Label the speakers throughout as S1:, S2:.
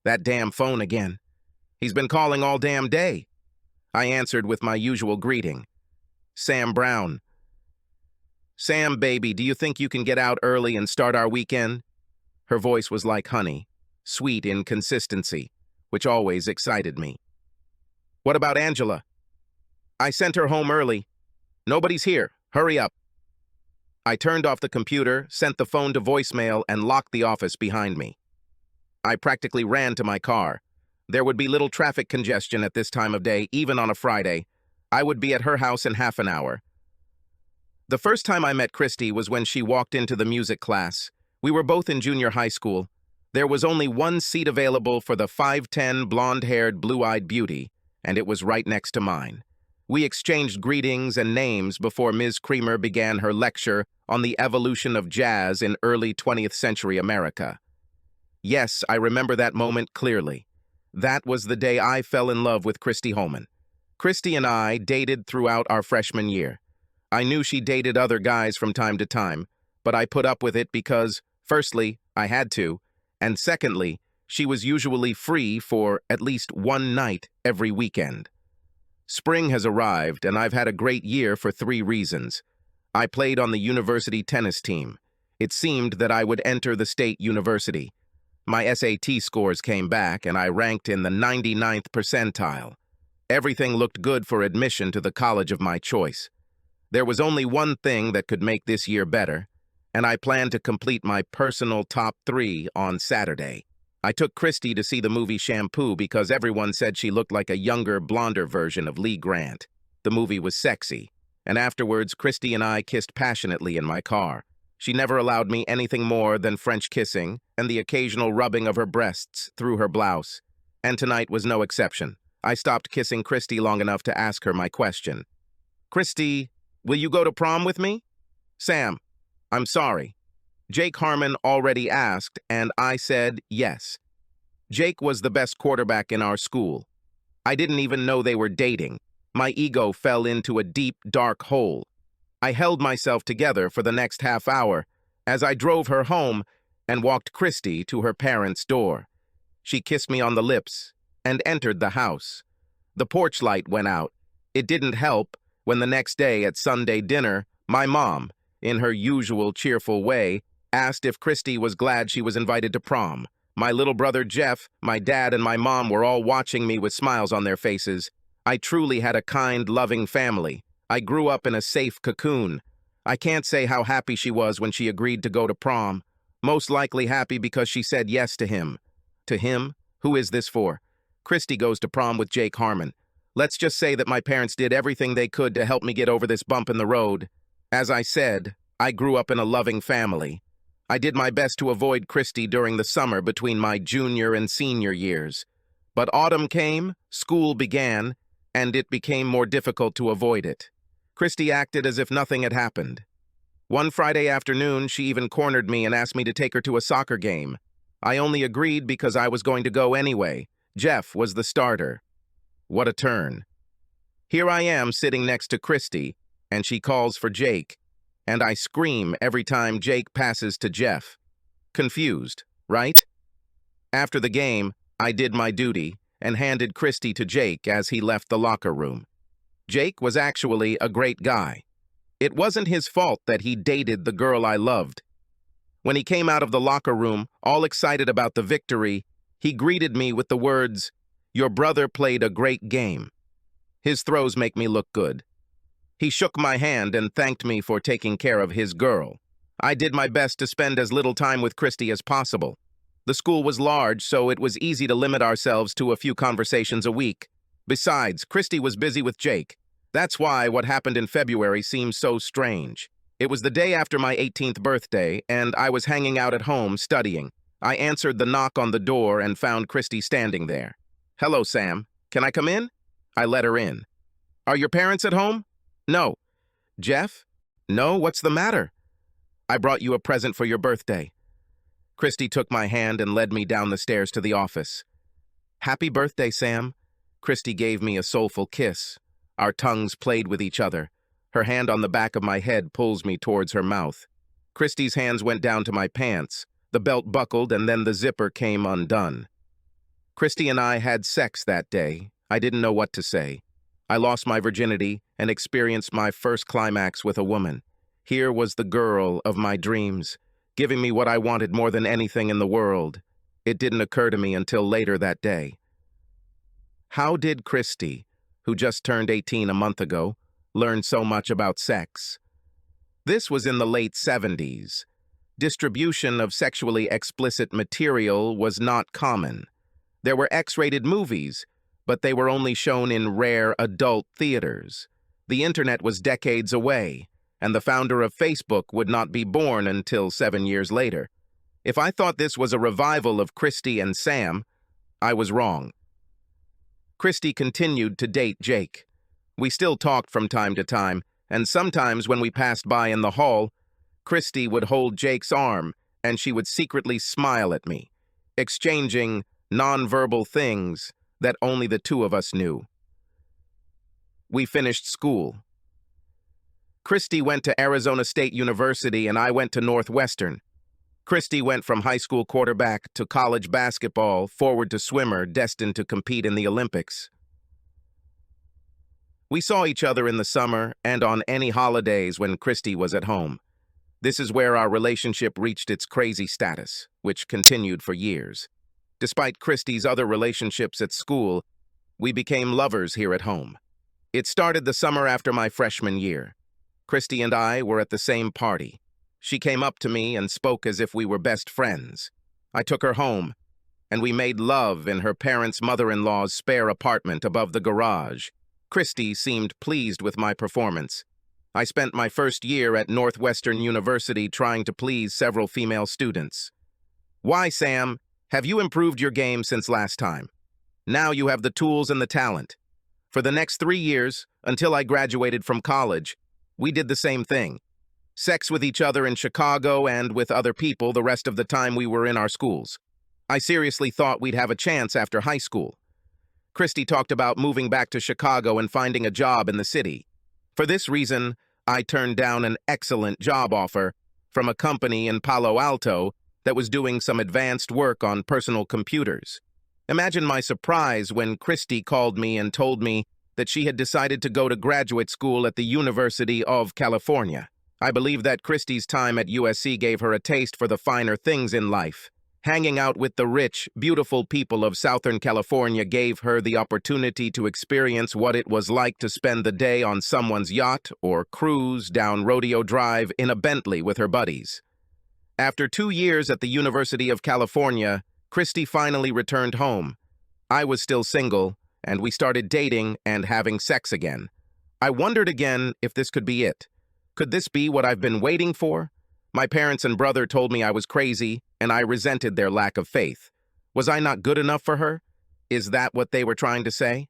S1: That damn phone again. He's been calling all damn day. I answered with my usual greeting. Sam Brown. Sam, baby, do you think you can get out early and start our weekend? Her voice was like honey, sweet in consistency, which always excited me. What about Angela? I sent her home early. Nobody's here. Hurry up. I turned off the computer, sent the phone to voicemail, and locked the office behind me. I practically ran to my car. There would be little traffic congestion at this time of day, even on a Friday. I would be at her house in half an hour. The first time I met Christy was when she walked into the music class. We were both in junior high school. There was only one seat available for the 5'10", blonde-haired, blue-eyed beauty, and it was right next to mine. We exchanged greetings and names before Ms. Creamer began her lecture on the evolution of jazz in early 20th century America. Yes, I remember that moment clearly. That was the day I fell in love with Christy Holman. Christy and I dated throughout our freshman year. I knew she dated other guys from time to time, but I put up with it because, firstly, I had to, and secondly, she was usually free for at least one night every weekend. Spring has arrived, and I've had a great year for 3 reasons. I played on the university tennis team. It seemed that I would enter the state university. My SAT scores came back, and I ranked in the 99th percentile. Everything looked good for admission to the college of my choice. There was only one thing that could make this year better, and I planned to complete my personal top 3 on Saturday. I took Christy to see the movie Shampoo because everyone said she looked like a younger, blonder version of Lee Grant. The movie was sexy, and afterwards Christy and I kissed passionately in my car. She never allowed me anything more than French kissing and the occasional rubbing of her breasts through her blouse. And tonight was no exception. I stopped kissing Christy long enough to ask her my question. Christy, will you go to prom with me? Sam, I'm sorry. Jake Harmon already asked, and I said yes. Jake was the best quarterback in our school. I didn't even know they were dating. My ego fell into a deep, dark hole. I held myself together for the next half hour as I drove her home and walked Christy to her parents' door. She kissed me on the lips and entered the house. The porch light went out. It didn't help when the next day at Sunday dinner, my mom, in her usual cheerful way, asked if Christy was glad she was invited to prom. My little brother Jeff, my dad, and my mom were all watching me with smiles on their faces. I truly had a kind, loving family. I grew up in a safe cocoon. I can't say how happy she was when she agreed to go to prom. Most likely happy because she said yes to him. To him? Who is this for? Christy goes to prom with Jake Harmon. Let's just say that my parents did everything they could to help me get over this bump in the road. As I said, I grew up in a loving family. I did my best to avoid Christy during the summer between my junior and senior years. But autumn came, school began, and it became more difficult to avoid it. Christy acted as if nothing had happened. One Friday afternoon, she even cornered me and asked me to take her to a soccer game. I only agreed because I was going to go anyway. Jeff was the starter. What a turn. Here I am sitting next to Christy, and she calls for Jake. And I scream every time Jake passes to Jeff. Confused, right? After the game, I did my duty and handed Christy to Jake as he left the locker room. Jake was actually a great guy. It wasn't his fault that he dated the girl I loved. When he came out of the locker room, all excited about the victory, he greeted me with the words, "Your brother played a great game." His throws make me look good. He shook my hand and thanked me for taking care of his girl. I did my best to spend as little time with Christy as possible. The school was large, so it was easy to limit ourselves to a few conversations a week. Besides, Christy was busy with Jake. That's why what happened in February seems so strange. It was the day after my 18th birthday, and I was hanging out at home studying. I answered the knock on the door and found Christy standing there. "Hello, Sam. Can I come in?" I let her in. "Are your parents at home?" "No." "Jeff?" "No, what's the matter?" "I brought you a present for your birthday." Christy took my hand and led me down the stairs to the office. "Happy birthday, Sam." Christy gave me a soulful kiss. Our tongues played with each other. Her hand on the back of my head pulls me towards her mouth. Christy's hands went down to my pants. The belt buckled and then the zipper came undone. Christy and I had sex that day. I didn't know what to say. I lost my virginity and experienced my first climax with a woman. Here was the girl of my dreams, giving me what I wanted more than anything in the world. It didn't occur to me until later that day. How did Christy, who just turned 18 a month ago, learn so much about sex? This was in the late 70s. Distribution of sexually explicit material was not common. There were X-rated movies, but they were only shown in rare adult theaters. The internet was decades away, and the founder of Facebook would not be born until 7 years later. If I thought this was a revival of Christy and Sam, I was wrong. Christy continued to date Jake. We still talked from time to time, and sometimes when we passed by in the hall, Christy would hold Jake's arm, and she would secretly smile at me, exchanging nonverbal things that only the two of us knew. We finished school. Christy went to Arizona State University and I went to Northwestern. Christy went from high school quarterback to college basketball, forward to swimmer, destined to compete in the Olympics. We saw each other in the summer and on any holidays when Christy was at home. This is where our relationship reached its crazy status, which continued for years. Despite Christy's other relationships at school, we became lovers here at home. It started the summer after my freshman year. Christy and I were at the same party. She came up to me and spoke as if we were best friends. I took her home, and we made love in her parents' mother-in-law's spare apartment above the garage. Christy seemed pleased with my performance. I spent my first year at Northwestern University trying to please several female students. Why, Sam? Have you improved your game since last time? Now you have the tools and the talent. For the next 3 years, until I graduated from college, we did the same thing. Sex with each other in Chicago and with other people the rest of the time we were in our schools. I seriously thought we'd have a chance after high school. Christy talked about moving back to Chicago and finding a job in the city. For this reason, I turned down an excellent job offer from a company in Palo Alto that was doing some advanced work on personal computers. Imagine my surprise when Christy called me and told me that she had decided to go to graduate school at the University of California. I believe that Christy's time at USC gave her a taste for the finer things in life. Hanging out with the rich, beautiful people of Southern California gave her the opportunity to experience what it was like to spend the day on someone's yacht or cruise down Rodeo Drive in a Bentley with her buddies. After 2 years at the University of California, Christy finally returned home. I was still single, and we started dating and having sex again. I wondered again if this could be it. Could this be what I've been waiting for? My parents and brother told me I was crazy, and I resented their lack of faith. Was I not good enough for her? Is that what they were trying to say?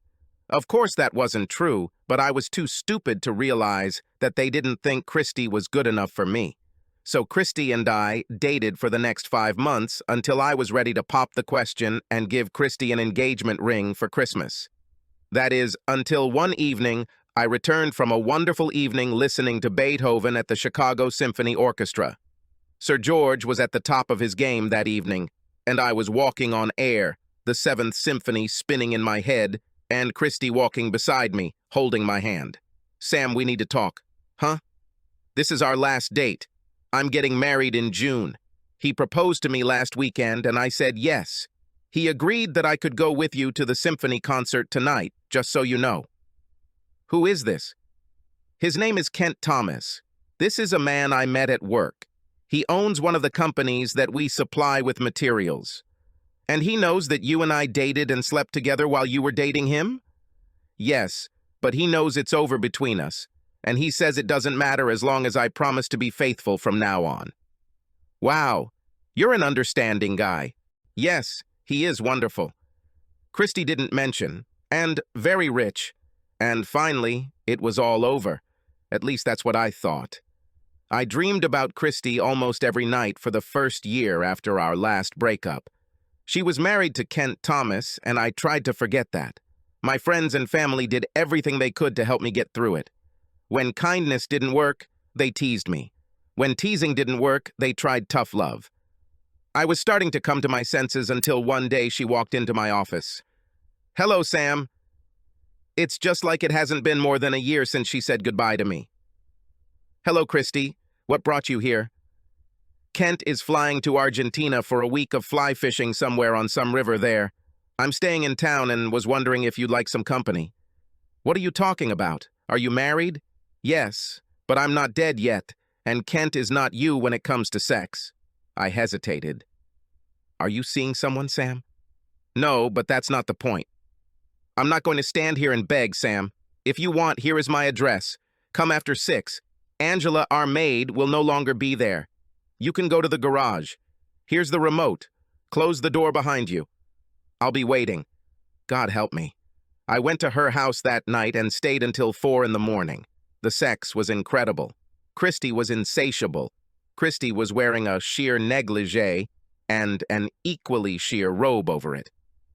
S1: Of course that wasn't true, but I was too stupid to realize that they didn't think Christy was good enough for me. So Christy and I dated for the next 5 months until I was ready to pop the question and give Christy an engagement ring for Christmas. That is, until one evening, I returned from a wonderful evening listening to Beethoven at the Chicago Symphony Orchestra. Sir George was at the top of his game that evening, and I was walking on air, the Seventh Symphony spinning in my head, and Christy walking beside me, holding my hand. Sam, we need to talk. Huh? This is our last date. I'm getting married in June. He proposed to me last weekend, and I said yes. He agreed that I could go with you to the symphony concert tonight, just so you know. Who is this? His name is Kent Thomas. This is a man I met at work. He owns one of the companies that we supply with materials. And he knows that you and I dated and slept together while you were dating him? Yes, but he knows it's over between us, and he says it doesn't matter as long as I promise to be faithful from now on. Wow, you're an understanding guy. Yes, he is wonderful. Christy didn't mention, and very rich. And finally, it was all over. At least that's what I thought. I dreamed about Christy almost every night for the first year after our last breakup. She was married to Kent Thomas, and I tried to forget that. My friends and family did everything they could to help me get through it. When kindness didn't work, they teased me. When teasing didn't work, they tried tough love. I was starting to come to my senses until one day she walked into my office. "Hello, Sam." It's just like it hasn't been more than a year since she said goodbye to me. "Hello, Christy. What brought you here?" "Kent is flying to Argentina for a week of fly fishing somewhere on some river there. I'm staying in town and was wondering if you'd like some company." "What are you talking about? Are you married?" "Yes, but I'm not dead yet, and Kent is not you when it comes to sex." I hesitated. "Are you seeing someone, Sam?" "No, but that's not the point. I'm not going to stand here and beg, Sam. If you want, here is my address. Come after 6. Angela, our maid, will no longer be there. You can go to the garage. Here's the remote. Close the door behind you. I'll be waiting." God help me. I went to her house that night and stayed until 4 in the morning. The sex was incredible. Christy was insatiable. Christy was wearing a sheer negligee and an equally sheer robe over it.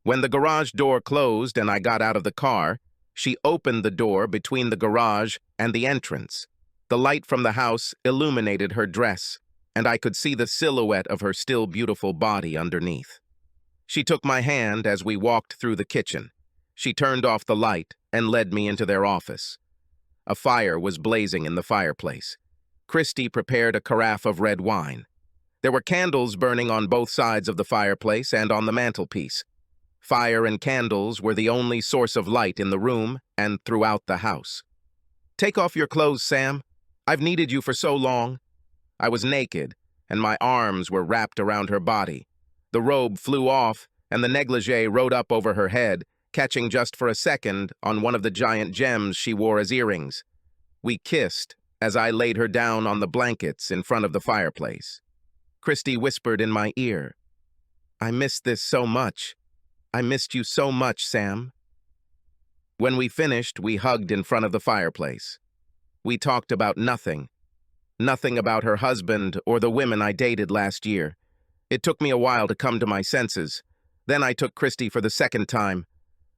S1: When the garage door closed and I got out of the car, she opened the door between the garage and the entrance. The light from the house illuminated her dress, and I could see the silhouette of her still beautiful body underneath. She took my hand as we walked through the kitchen. She turned off the light and led me into their office. A fire was blazing in the fireplace. Christy prepared a carafe of red wine. There were candles burning on both sides of the fireplace and on the mantelpiece. Fire and candles were the only source of light in the room and throughout the house. "Take off your clothes, Sam. I've needed you for so long." I was naked, and my arms were wrapped around her body. The robe flew off, and the negligee rode up over her head, catching just for a second on one of the giant gems she wore as earrings. We kissed as I laid her down on the blankets in front of the fireplace. Christy whispered in my ear, "I missed this so much. I missed you so much, Sam." When we finished, we hugged in front of the fireplace. We talked about nothing. Nothing about her husband or the women I dated last year. It took me a while to come to my senses. Then I took Christy for the second time.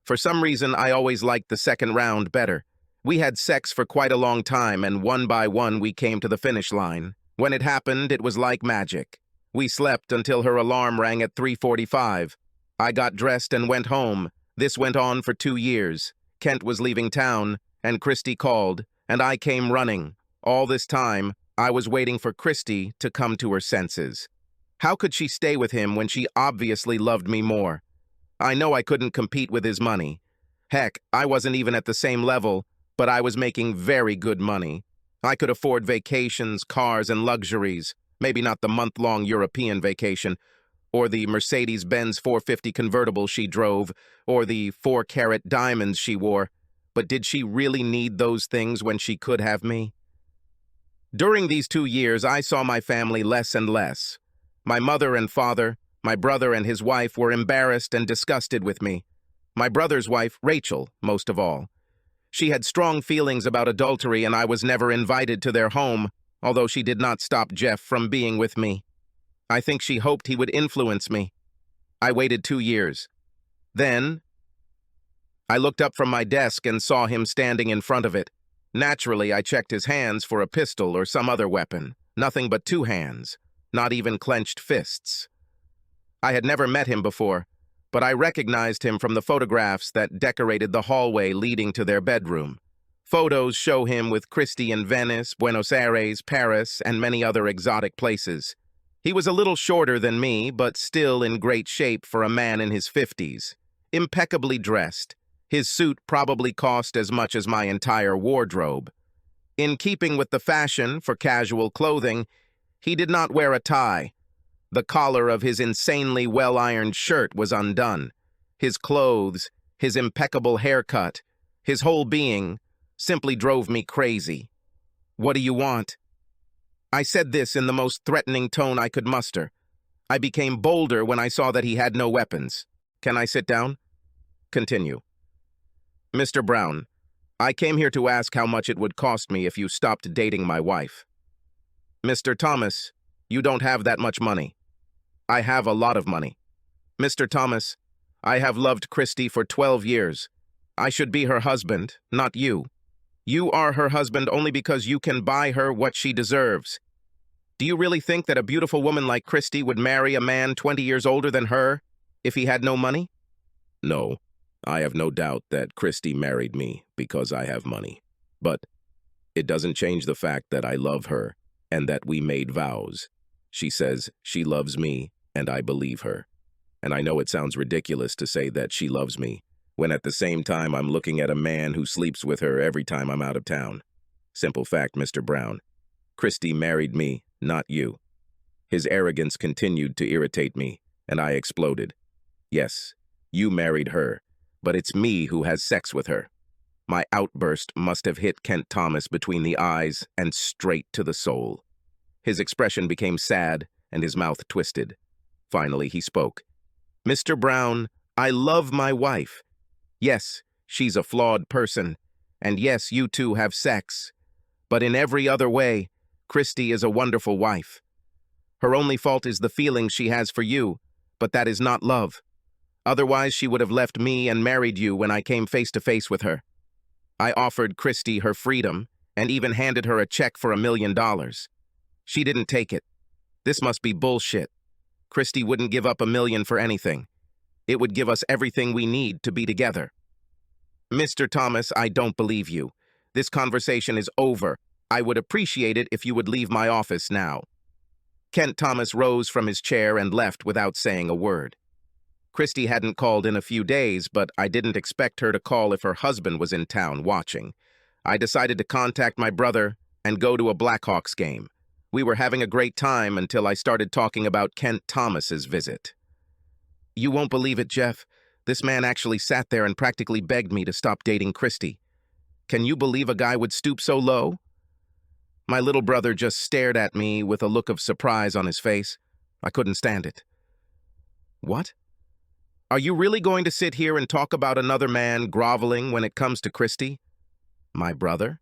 S1: For some reason, I always liked the second round better. We had sex for quite a long time, and one by one we came to the finish line. When it happened, it was like magic. We slept until her alarm rang at 3:45. I got dressed and went home. This went on for 2 years. Kent was leaving town, and Christy called, and I came running. All this time, I was waiting for Christy to come to her senses. How could she stay with him when she obviously loved me more? I know I couldn't compete with his money. Heck, I wasn't even at the same level, but I was making very good money. I could afford vacations, cars, and luxuries. Maybe not the month-long European vacation, or the Mercedes-Benz 450 convertible she drove, or the 4-carat diamonds she wore. But did she really need those things when she could have me? During these 2 years, I saw my family less and less. My mother and father, my brother and his wife were embarrassed and disgusted with me. My brother's wife, Rachel, most of all. She had strong feelings about adultery, and I was never invited to their home, although she did not stop Jeff from being with me. I think she hoped he would influence me. I waited 2 years. Then, I looked up from my desk and saw him standing in front of it. Naturally, I checked his hands for a pistol or some other weapon. Nothing but 2 hands, not even clenched fists. I had never met him before, but I recognized him from the photographs that decorated the hallway leading to their bedroom. Photos show him with Christy in Venice, Buenos Aires, Paris, and many other exotic places. He was a little shorter than me, but still in great shape for a man in his 50s. Impeccably dressed. His suit probably cost as much as my entire wardrobe. In keeping with the fashion for casual clothing, he did not wear a tie. The collar of his insanely well-ironed shirt was undone. His clothes, his impeccable haircut, his whole being simply drove me crazy. "What do you want?" I said this in the most threatening tone I could muster. I became bolder when I saw that he had no weapons. "Can I sit down?" Continue. "Mr. Brown, I came here to ask how much it would cost me if you stopped dating my wife." "Mr. Thomas, you don't have that much money." "I have a lot of money." "Mr. Thomas, I have loved Christy for 12 years. I should be her husband, not you. You are her husband only because you can buy her what she deserves. Do you really think that a beautiful woman like Christy would marry a man 20 years older than her if he had no money? No, I have no doubt that Christy married me because I have money. But it doesn't change the fact that I love her and that we made vows. She says she loves me, and I believe her. And I know it sounds ridiculous to say that she loves me, when at the same time I'm looking at a man who sleeps with her every time I'm out of town. Simple fact, Mr. Brown. Christy married me, not you. His arrogance continued to irritate me, and I exploded. Yes, you married her, but it's me who has sex with her. My outburst must have hit Kent Thomas between the eyes and straight to the soul. His expression became sad, and his mouth twisted. Finally, he spoke. Mr. Brown, I love my wife. Yes, she's a flawed person, and yes, you two have sex. But in every other way, Christy is a wonderful wife. Her only fault is the feeling she has for you, but that is not love. Otherwise, she would have left me and married you when I came face to face with her. I offered Christy her freedom and even handed her a check for $1 million. She didn't take it. This must be bullshit. Christy wouldn't give up $1 million for anything. It would give us everything we need to be together. Mr. Thomas, I don't believe you. This conversation is over. I would appreciate it if you would leave my office now. Kent Thomas rose from his chair and left without saying a word. Christy hadn't called in a few days, but I didn't expect her to call if her husband was in town watching. I decided to contact my brother and go to a Blackhawks game. We were having a great time until I started talking about Kent Thomas's visit. You won't believe it, Jeff. This man actually sat there and practically begged me to stop dating Christy. Can you believe a guy would stoop so low? My little brother just stared at me with a look of surprise on his face. I couldn't stand it. What? Are you really going to sit here and talk about another man groveling when it comes to Christy? My brother?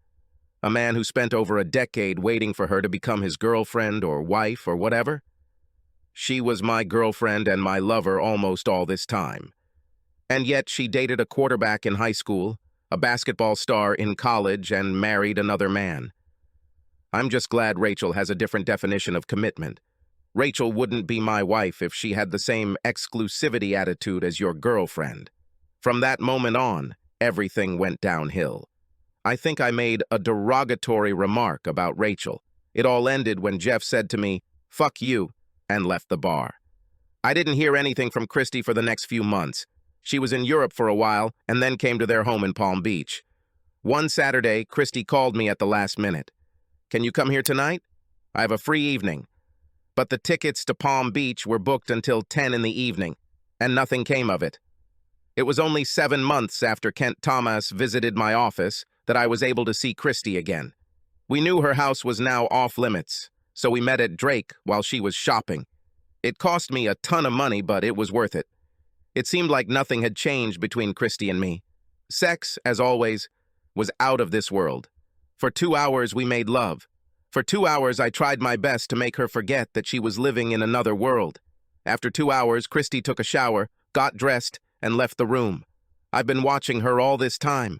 S1: A man who spent over a decade waiting for her to become his girlfriend or wife or whatever? She was my girlfriend and my lover almost all this time. And yet she dated a quarterback in high school, a basketball star in college, and married another man. I'm just glad Rachel has a different definition of commitment. Rachel wouldn't be my wife if she had the same exclusivity attitude as your girlfriend. From that moment on, everything went downhill. I think I made a derogatory remark about Rachel. It all ended when Jeff said to me, "Fuck you," and left the bar. I didn't hear anything from Christy for the next few months. She was in Europe for a while and then came to their home in Palm Beach. One Saturday, Christy called me at the last minute. Can you come here tonight? I have a free evening. But the tickets to Palm Beach were booked until 10 in the evening, and nothing came of it. It was only 7 months after Kent Thomas visited my office that I was able to see Christy again. We knew her house was now off limits, so we met at Drake while she was shopping. It cost me a ton of money, but it was worth it. It seemed like nothing had changed between Christy and me. Sex, as always, was out of this world. For 2 hours, we made love. For 2 hours, I tried my best to make her forget that she was living in another world. After 2 hours, Christy took a shower, got dressed, and left the room. I've been watching her all this time.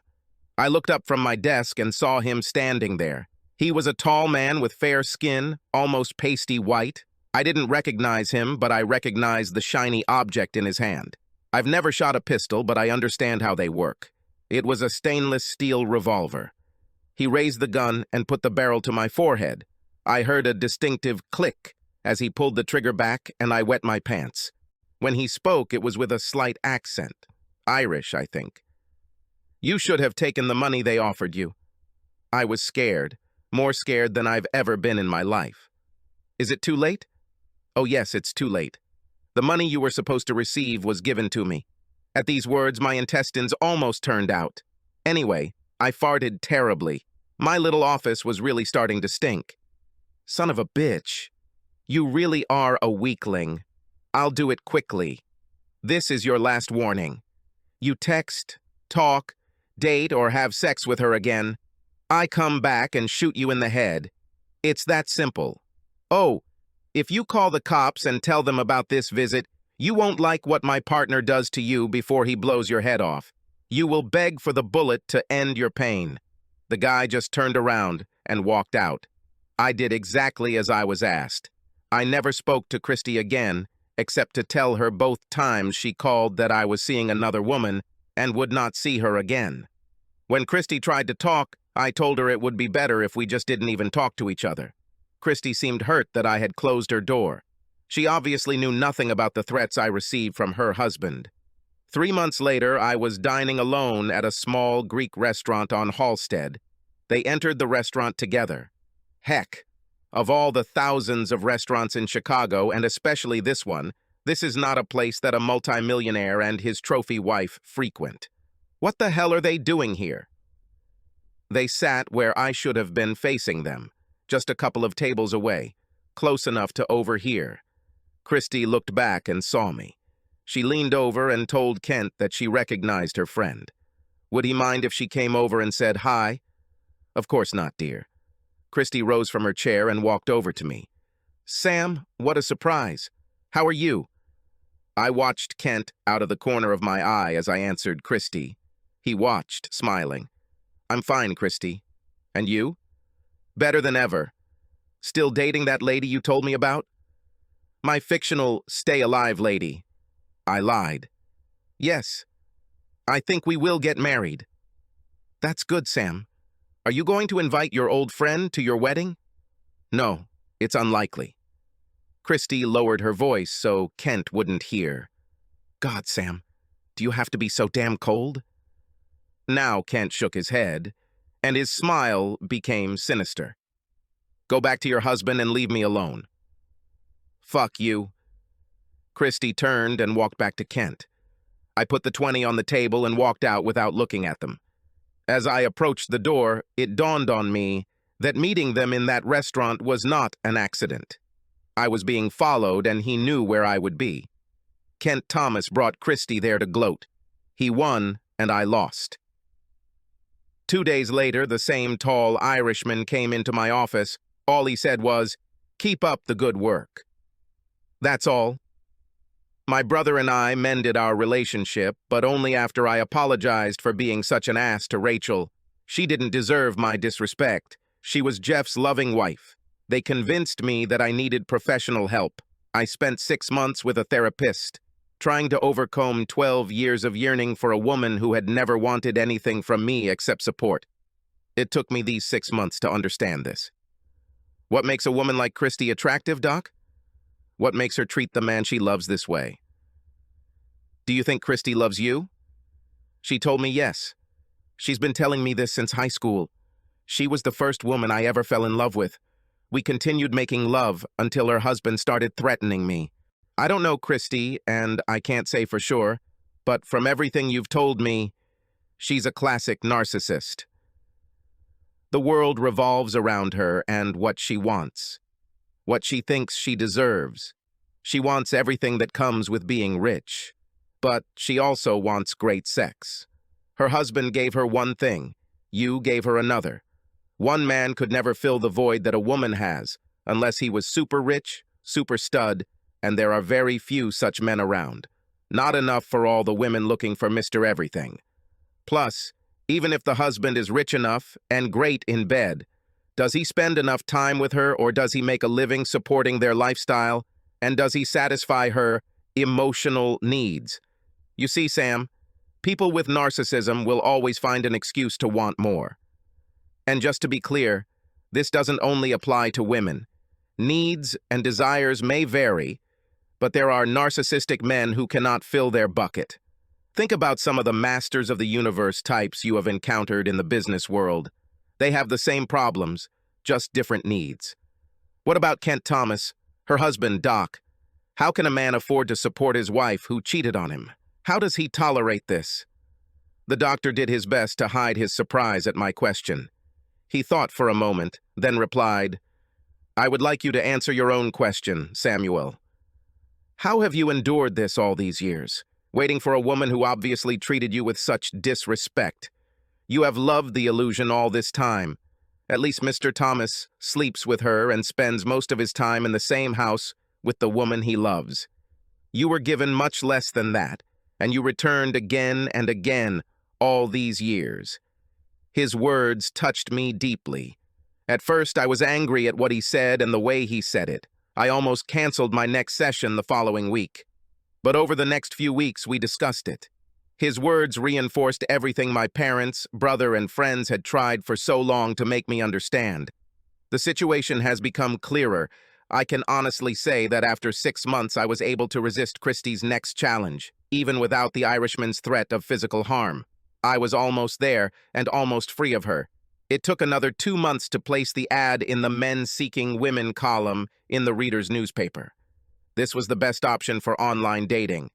S1: I looked up from my desk and saw him standing there. He was a tall man with fair skin, almost pasty white. I didn't recognize him, but I recognized the shiny object in his hand. I've never shot a pistol, but I understand how they work. It was a stainless steel revolver. He raised the gun and put the barrel to my forehead. I heard a distinctive click as he pulled the trigger back, and I wet my pants. When he spoke, it was with a slight accent. Irish, I think. You should have taken the money they offered you. I was scared, more scared than I've ever been in my life. Is it too late? Oh yes, it's too late. The money you were supposed to receive was given to me. At these words, my intestines almost turned out. Anyway, I farted terribly. My little office was really starting to stink. Son of a bitch. You really are a weakling. I'll do it quickly. This is your last warning. You text, talk, date, or have sex with her again, I come back and shoot you in the head. It's that simple. Oh, if you call the cops and tell them about this visit, you won't like what my partner does to you before he blows your head off. You will beg for the bullet to end your pain. The guy just turned around and walked out. I did exactly as I was asked. I never spoke to Christy again, except to tell her both times she called that I was seeing another woman and would not see her again. When Christy tried to talk, I told her it would be better if we just didn't even talk to each other. Christy seemed hurt that I had closed her door. She obviously knew nothing about the threats I received from her husband. 3 months later, I was dining alone at a small Greek restaurant on Halsted. They entered the restaurant together. Heck, of all the thousands of restaurants in Chicago, and especially this one, this is not a place that a multimillionaire and his trophy wife frequent. What the hell are they doing here? They sat where I should have been facing them, just a couple of tables away, close enough to overhear. Christy looked back and saw me. She leaned over and told Kent that she recognized her friend. Would he mind if she came over and said hi? Of course not, dear. Christy rose from her chair and walked over to me. Sam, what a surprise. How are you? I watched Kent out of the corner of my eye as I answered Christy. He watched, smiling. I'm fine, Christy. And you? Better than ever. Still dating that lady you told me about? My fictional stay-alive lady. I lied. Yes. I think we will get married. That's good, Sam. Are you going to invite your old friend to your wedding? No, it's unlikely. Christy lowered her voice so Kent wouldn't hear. God, Sam, do you have to be so damn cold? Now Kent shook his head, and his smile became sinister. Go back to your husband and leave me alone. Fuck you. Christy turned and walked back to Kent. I put the 20 on the table and walked out without looking at them. As I approached the door, it dawned on me that meeting them in that restaurant was not an accident. I was being followed, and he knew where I would be. Kent Thomas brought Christy there to gloat. He won, and I lost. 2 days later, the same tall Irishman came into my office. All he said was, "Keep up the good work." That's all. My brother and I mended our relationship, but only after I apologized for being such an ass to Rachel. She didn't deserve my disrespect. She was Jeff's loving wife. They convinced me that I needed professional help. I spent 6 months with a therapist, trying to overcome 12 years of yearning for a woman who had never wanted anything from me except support. It took me these 6 months to understand this. What makes a woman like Christy attractive, Doc? What makes her treat the man she loves this way? Do you think Christy loves you? She told me yes. She's been telling me this since high school. She was the first woman I ever fell in love with. We continued making love until her husband started threatening me. I don't know Christy, and I can't say for sure, but from everything you've told me, she's a classic narcissist. The world revolves around her and what she wants. What she thinks she deserves. She wants everything that comes with being rich. But she also wants great sex. Her husband gave her one thing. You gave her another. One man could never fill the void that a woman has, unless he was super rich, super stud, and there are very few such men around. Not enough for all the women looking for Mr. Everything. Plus, even if the husband is rich enough and great in bed, does he spend enough time with her, or does he make a living supporting their lifestyle? And does he satisfy her emotional needs? You see, Sam, people with narcissism will always find an excuse to want more. And just to be clear, this doesn't only apply to women. Needs and desires may vary, but there are narcissistic men who cannot fill their bucket. Think about some of the masters of the universe types you have encountered in the business world. They have the same problems, just different needs. What about Kent Thomas, her husband, Doc? How can a man afford to support his wife who cheated on him? How does he tolerate this? The doctor did his best to hide his surprise at my question. He thought for a moment, then replied, I would like you to answer your own question, Samuel. How have you endured this all these years, waiting for a woman who obviously treated you with such disrespect? You have loved the illusion all this time. At least Mr. Thomas sleeps with her and spends most of his time in the same house with the woman he loves. You were given much less than that, and you returned again and again all these years. His words touched me deeply, At first, I was angry at what he said and the way he said it. I almost canceled my next session the following week. But over the next few weeks, we discussed it. His words reinforced everything my parents, brother, and friends had tried for so long to make me understand. The situation has become clearer. I can honestly say that after 6 months, I was able to resist Christie's next challenge, even without the Irishman's threat of physical harm. I was almost there and almost free of her. It took another 2 months to place the ad in the Men Seeking Women column in the Reader's newspaper. This was the best option for online dating.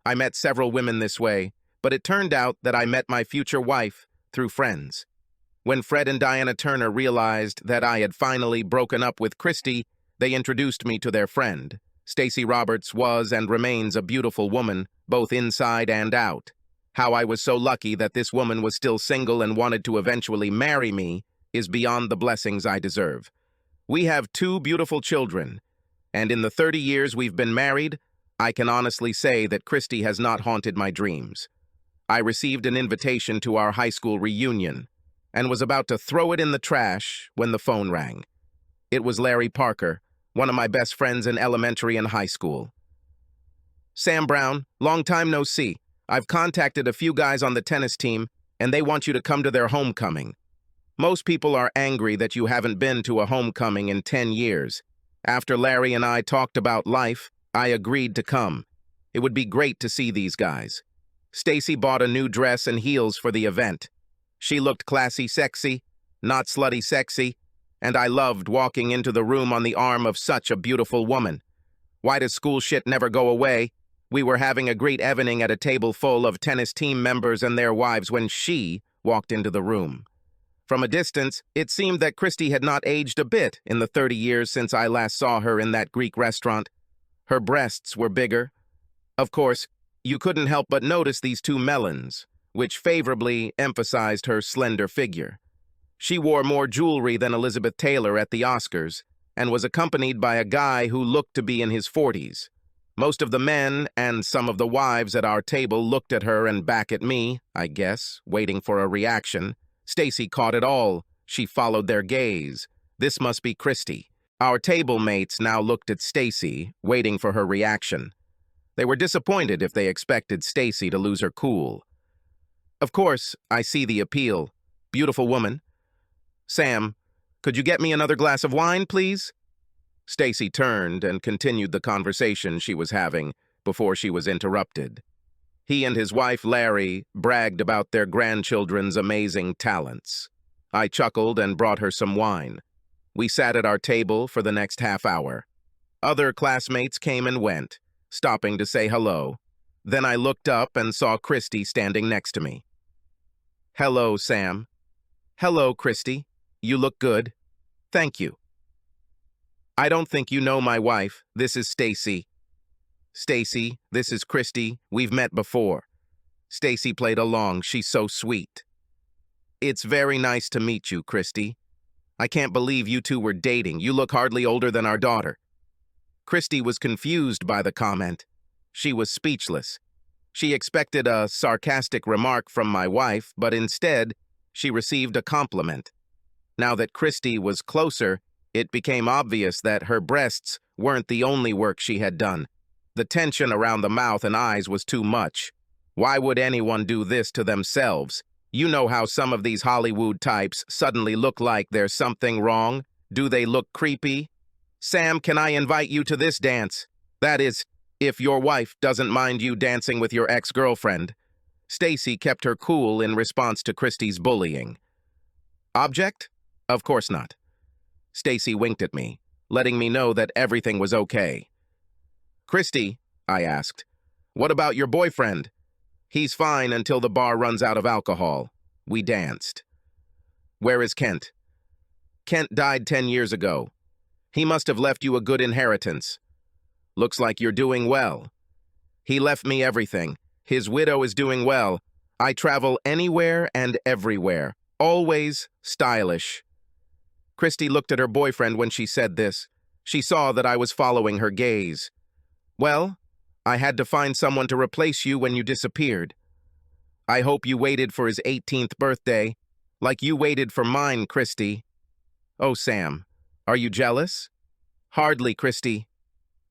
S1: I met several women this way, but it turned out that I met my future wife through friends. When Fred and Diana Turner realized that I had finally broken up with Christie, they introduced me to their friend. Stacey Roberts was and remains a beautiful woman, both inside and out. How I was so lucky that this woman was still single and wanted to eventually marry me is beyond the blessings I deserve. We have 2 beautiful children, and in the 30 years we've been married, I can honestly say that Christie has not haunted my dreams. I received an invitation to our high school reunion and was about to throw it in the trash when the phone rang. It was Larry Parker, one of my best friends in elementary and high school. "Sam Brown, long time no see. I've contacted a few guys on the tennis team, and they want you to come to their homecoming. Most people are angry that you haven't been to a homecoming in 10 years. After Larry and I talked about life, I agreed to come. It would be great to see these guys." Stacey bought a new dress and heels for the event. She looked classy sexy, not slutty sexy, and I loved walking into the room on the arm of such a beautiful woman. Why does school shit never go away? We were having a great evening at a table full of tennis team members and their wives when she walked into the room. From a distance, it seemed that Christie had not aged a bit in the 30 years since I last saw her in that Greek restaurant. Her breasts were bigger. Of course, you couldn't help but notice these 2 melons, which favorably emphasized her slender figure. She wore more jewelry than Elizabeth Taylor at the Oscars and was accompanied by a guy who looked to be in his 40s. Most of the men and some of the wives at our table looked at her and back at me, I guess, waiting for a reaction. Stacey caught it all. She followed their gaze. This must be Christie. Our table mates now looked at Stacey, waiting for her reaction. They were disappointed if they expected Stacey to lose her cool. Of course, I see the appeal. Beautiful woman. "Sam, could you get me another glass of wine, please?" Stacey turned and continued the conversation she was having before she was interrupted. He and his wife, Larry, bragged about their grandchildren's amazing talents. I chuckled and brought her some wine. We sat at our table for the next half hour. Other classmates came and went, stopping to say hello. Then I looked up and saw Christie standing next to me. "Hello, Sam." "Hello, Christie. You look good." "Thank you." "I don't think you know my wife. This is Stacey." "Stacey, this is Christie. We've met before." Stacey played along. "She's so sweet." "It's very nice to meet you, Christie. I can't believe you 2 were dating. You look hardly older than our daughter." Christie was confused by the comment. She was speechless. She expected a sarcastic remark from my wife, but instead, she received a compliment. Now that Christie was closer, it became obvious that her breasts weren't the only work she had done. The tension around the mouth and eyes was too much. Why would anyone do this to themselves? You know how some of these Hollywood types suddenly look like there's something wrong? Do they look creepy? "Sam, can I invite you to this dance? That is, if your wife doesn't mind you dancing with your ex-girlfriend." Stacey kept her cool in response to Christie's bullying. "Object? Of course not." Stacey winked at me, letting me know that everything was okay. "Christie," I asked, "what about your boyfriend?" "He's fine until the bar runs out of alcohol." We danced. "Where is Kent?" "Kent died 10 years ago. He must have left you a good inheritance." "Looks like you're doing well." "He left me everything. His widow is doing well. I travel anywhere and everywhere. Always stylish." Christie looked at her boyfriend when she said this. She saw that I was following her gaze. "Well, I had to find someone to replace you when you disappeared. I hope you waited for his 18th birthday, like you waited for mine, Christie." Oh, Sam, are you jealous? Hardly, Christy.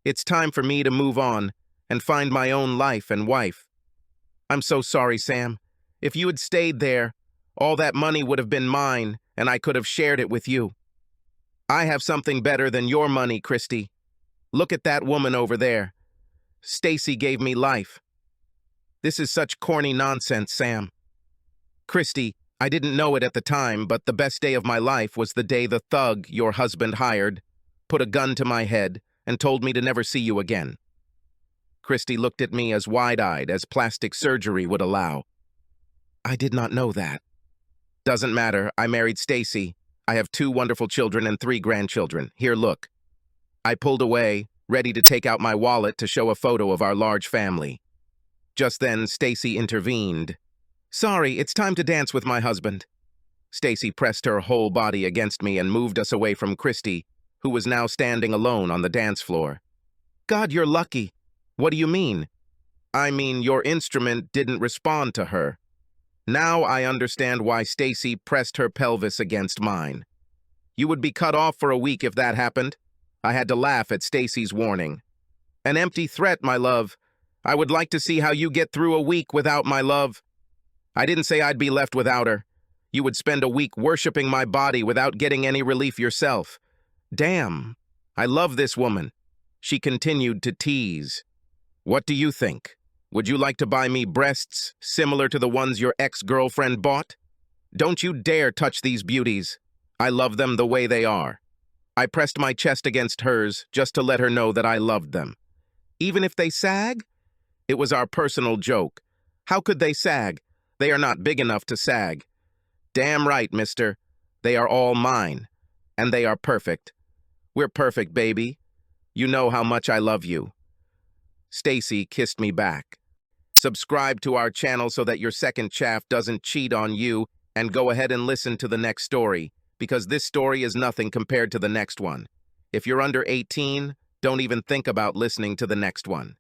S1: It's time for me to move on and find my own life and wife. I'm so sorry, Sam. If you had stayed there, all that money would have been mine, and I could have shared it with you. I have something better than your money, Christy. Look at that woman over there. Stacy gave me life. This is such corny nonsense, Sam. Christy, I didn't know it at the time, but the best day of my life was the day the thug your husband hired put a gun to my head and told me to never see you again. Christy looked at me as wide-eyed as plastic surgery would allow. I did not know that. Doesn't matter, I married Stacy. I have 2 wonderful children and 3 grandchildren. Here, look. I pulled away, ready to take out my wallet to show a photo of our large family. Just then, Stacy intervened. Sorry, it's time to dance with my husband. Stacy pressed her whole body against me and moved us away from Christy, who was now standing alone on the dance floor. God, you're lucky. What do you mean? I mean, your instrument didn't respond to her. Now I understand why Stacy pressed her pelvis against mine. You would be cut off for a week if that happened. I had to laugh at Stacy's warning. An empty threat, my love. I would like to see how you get through a week without my love. I didn't say I'd be left without her. You would spend a week worshiping my body without getting any relief yourself. Damn, I love this woman. She continued to tease. What do you think? Would you like to buy me breasts similar to the ones your ex-girlfriend bought? Don't you dare touch these beauties. I love them the way they are. I pressed my chest against hers just to let her know that I loved them. Even if they sag? It was our personal joke. How could they sag? They are not big enough to sag. Damn right, mister. They are all mine. And they are perfect. We're perfect, baby. You know how much I love you. Stacy kissed me back. Subscribe to our channel so that your second chaff doesn't cheat on you, and go ahead and listen to the next story, because this story is nothing compared to the next one. If you're under 18, don't even think about listening to the next one.